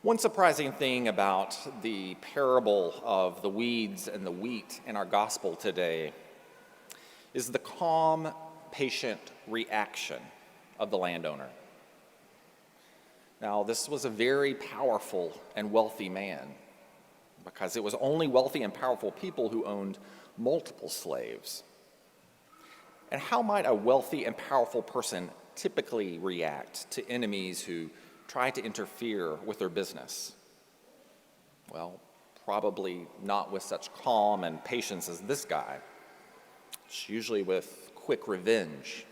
One surprising thing about the parable of the weeds and the wheat in our gospel today is the calm, patient reaction of the landowner. Now, this was a very powerful and wealthy man because it was only wealthy and powerful people who owned multiple slaves. And how might a wealthy and powerful person typically react to enemies who try to interfere with their business? Well, probably not with such calm and patience as this guy. It's usually with quick revenge.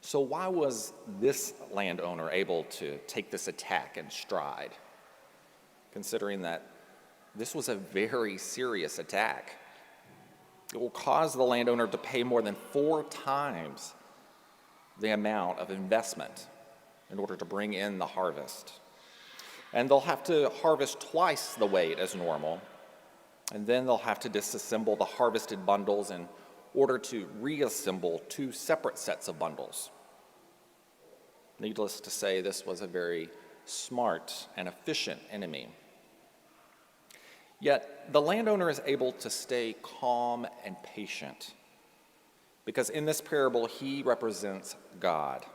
So why was this landowner able to take this attack in stride, considering that this was a very serious attack? It will cause the landowner to pay more than 4 times the amount of investment in order to bring in the harvest. And they'll have to harvest twice the weight as normal, and then they'll have to disassemble the harvested bundles in order to reassemble 2 separate sets of bundles. Needless to say, this was a very smart and efficient enemy. Yet the landowner is able to stay calm and patient because in this parable he represents God,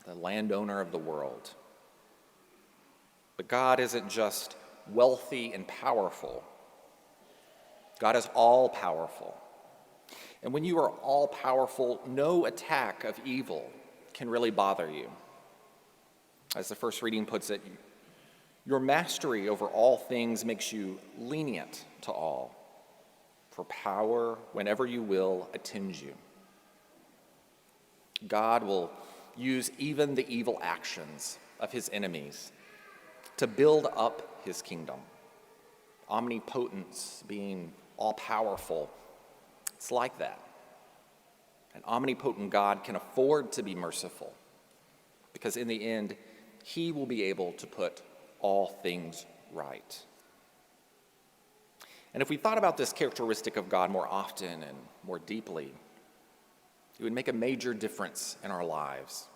the landowner of the world. But God isn't just wealthy and powerful. God is all-powerful. And when you are all-powerful, no attack of evil can really bother you. As the first reading puts it, your mastery over all things makes you lenient to all, for power, whenever you will, attends you. God will use even the evil actions of his enemies to build up his kingdom. Omnipotence, being all-powerful, it's like that. An omnipotent God can afford to be merciful because in the end, he will be able to put all things right. And if we thought about this characteristic of God more often and more deeply, it would make a major difference in our lives.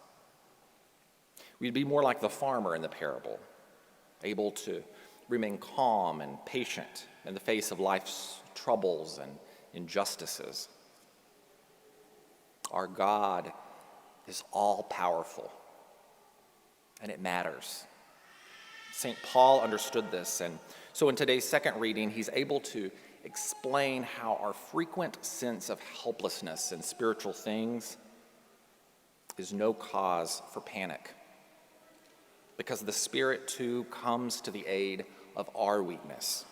We'd be more like the farmer in the parable, able to remain calm and patient in the face of life's troubles and injustices. Our God is all-powerful, and it matters. St. Paul understood this, and so in today's second reading, he's able to explain how our frequent sense of helplessness in spiritual things is no cause for panic, because the Spirit, too, comes to the aid of our weakness.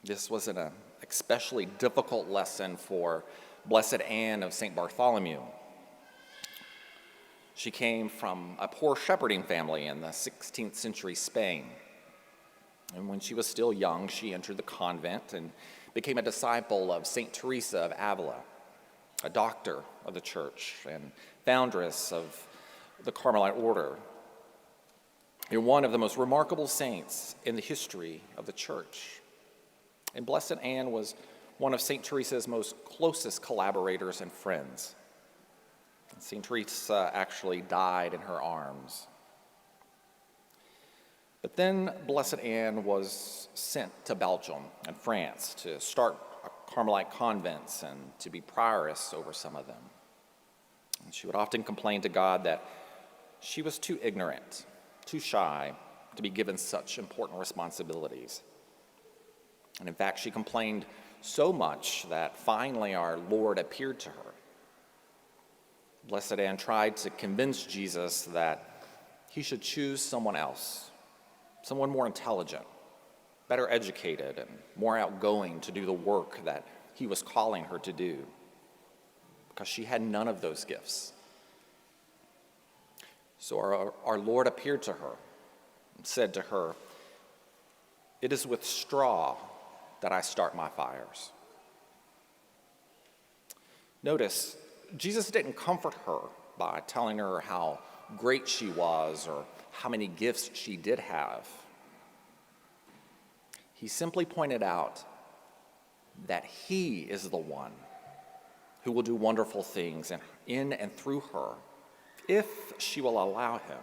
This was an especially difficult lesson for Blessed Anne of St. Bartholomew. She came from a poor shepherding family in the 16th century Spain. And when she was still young, she entered the convent and became a disciple of St. Teresa of Avila, a doctor of the church and foundress of the Carmelite order. And one of the most remarkable saints in the history of the church. And Blessed Anne was one of St. Teresa's most closest collaborators and friends. St. Teresa actually died in her arms. But then Blessed Anne was sent to Belgium and France to start Carmelite convents and to be prioress over some of them. And she would often complain to God that she was too ignorant, too shy to be given such important responsibilities. And in fact, she complained so much that finally our Lord appeared to her. Blessed Anne tried to convince Jesus that he should choose someone else, someone more intelligent, better educated, and more outgoing to do the work that he was calling her to do, because she had none of those gifts. So our Lord appeared to her and said to her, "It is with straw that I start my fires." Notice, Jesus didn't comfort her by telling her how great she was or how many gifts she did have. He simply pointed out that he is the one who will do wonderful things in and through her if she will allow him.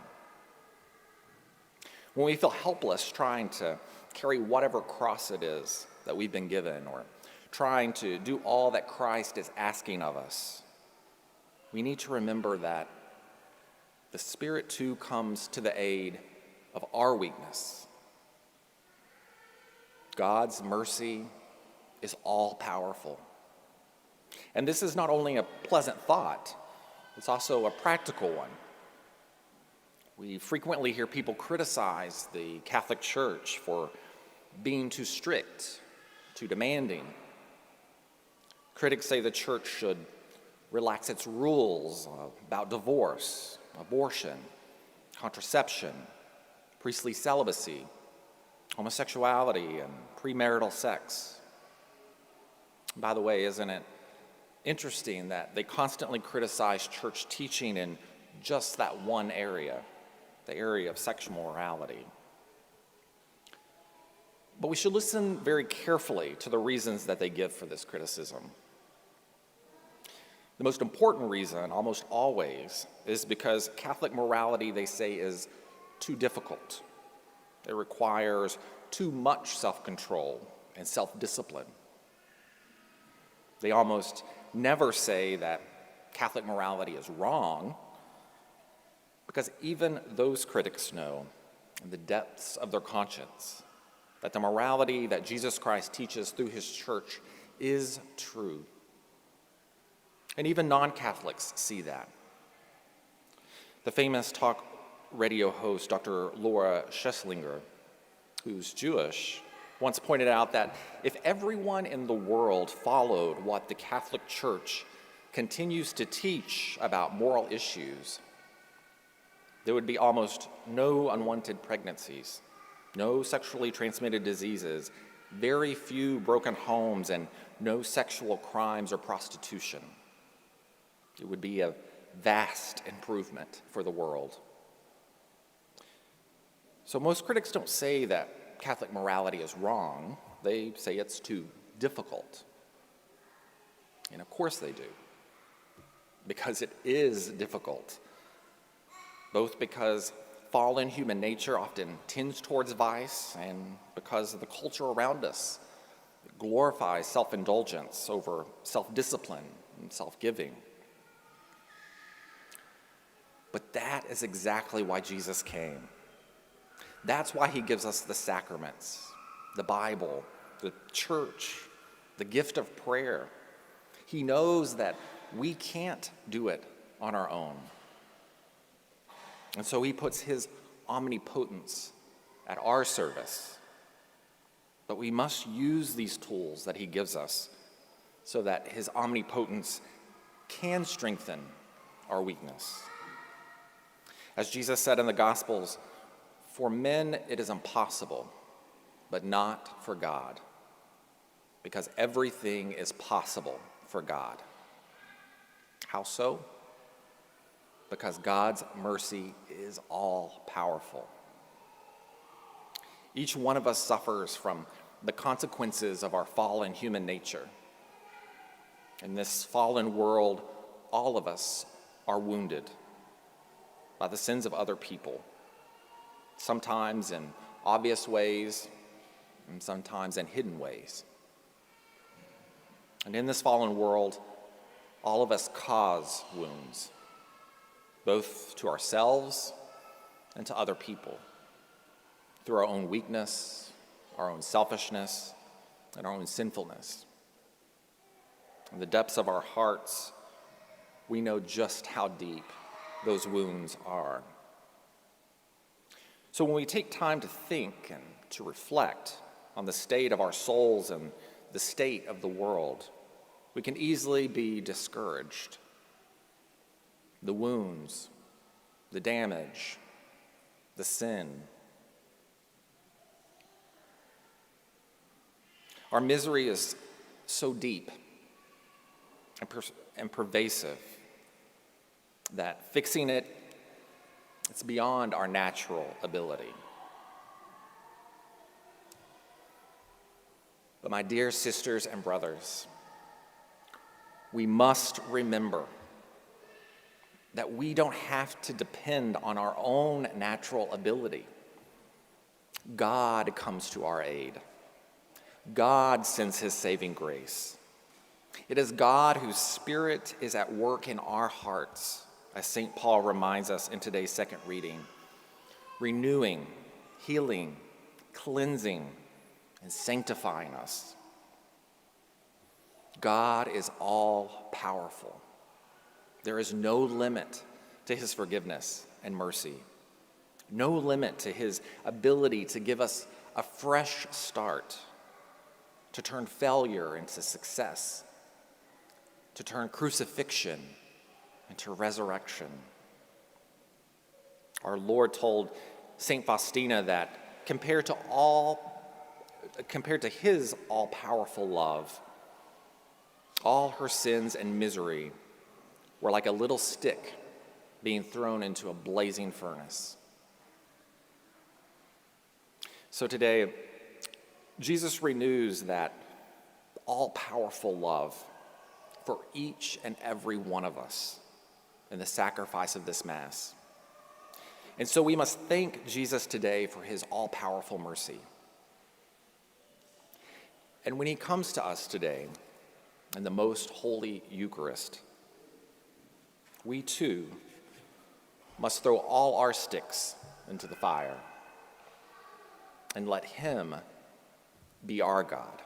when we feel helpless trying to carry whatever cross it is that we've been given, or trying to do all that Christ is asking of us, we need to remember that the Spirit too comes to the aid of our weakness. God's mercy is all powerful. And this is not only a pleasant thought, it's also a practical one. We frequently hear people criticize the Catholic Church for being too strict, too demanding. Critics say the church should relax its rules about divorce, abortion, contraception, priestly celibacy, homosexuality, and premarital sex. By the way, isn't it interesting that they constantly criticize church teaching in just that one area, the area of sexual morality? But we should listen very carefully to the reasons that they give for this criticism. The most important reason, almost always, is because Catholic morality, they say, is too difficult. It requires too much self-control and self-discipline. They almost never say that Catholic morality is wrong, because even those critics know in the depths of their conscience that the morality that Jesus Christ teaches through his church is true. And even non-Catholics see that. The famous talk radio host, Dr. Laura Schlesinger, who's Jewish, once pointed out that if everyone in the world followed what the Catholic Church continues to teach about moral issues, there would be almost no unwanted pregnancies, no sexually transmitted diseases, very few broken homes, and no sexual crimes or prostitution. It would be a vast improvement for the world. So most critics don't say that Catholic morality is wrong. They say it's too difficult. And of course they do, because it is difficult, both because fallen human nature often tends towards vice, and because the culture around us glorifies self-indulgence over self-discipline and self-giving. But that is exactly why Jesus came. That's why he gives us the sacraments, the Bible, the church, the gift of prayer. He knows that we can't do it on our own. And so he puts his omnipotence at our service. But we must use these tools that he gives us so that his omnipotence can strengthen our weakness. As Jesus said in the Gospels, for men it is impossible, but not for God, because everything is possible for God. How so? Because God's mercy is all powerful. Each one of us suffers from the consequences of our fallen human nature. In this fallen world, all of us are wounded by the sins of other people, sometimes in obvious ways and sometimes in hidden ways. And in this fallen world, all of us cause wounds, both to ourselves and to other people, through our own weakness, our own selfishness, and our own sinfulness. In the depths of our hearts, we know just how deep those wounds are. So when we take time to think and to reflect on the state of our souls and the state of the world, we can easily be discouraged. The wounds, the damage, the sin. Our misery is so deep and pervasive that fixing it's beyond our natural ability. But my dear sisters and brothers, we must remember that we don't have to depend on our own natural ability. God comes to our aid. God sends his saving grace. It is God whose Spirit is at work in our hearts, as St. Paul reminds us in today's second reading, renewing, healing, cleansing, and sanctifying us. God is all powerful. There is no limit to his forgiveness and mercy, no limit to his ability to give us a fresh start, to turn failure into success, to turn crucifixion into resurrection. Our Lord told St. Faustina that compared to his all-powerful love, all her sins and misery were like a little stick being thrown into a blazing furnace. So today, Jesus renews that all-powerful love for each and every one of us in the sacrifice of this Mass. And so we must thank Jesus today for his all-powerful mercy. And when he comes to us today in the most holy Eucharist, we too must throw all our sticks into the fire and let him be our God.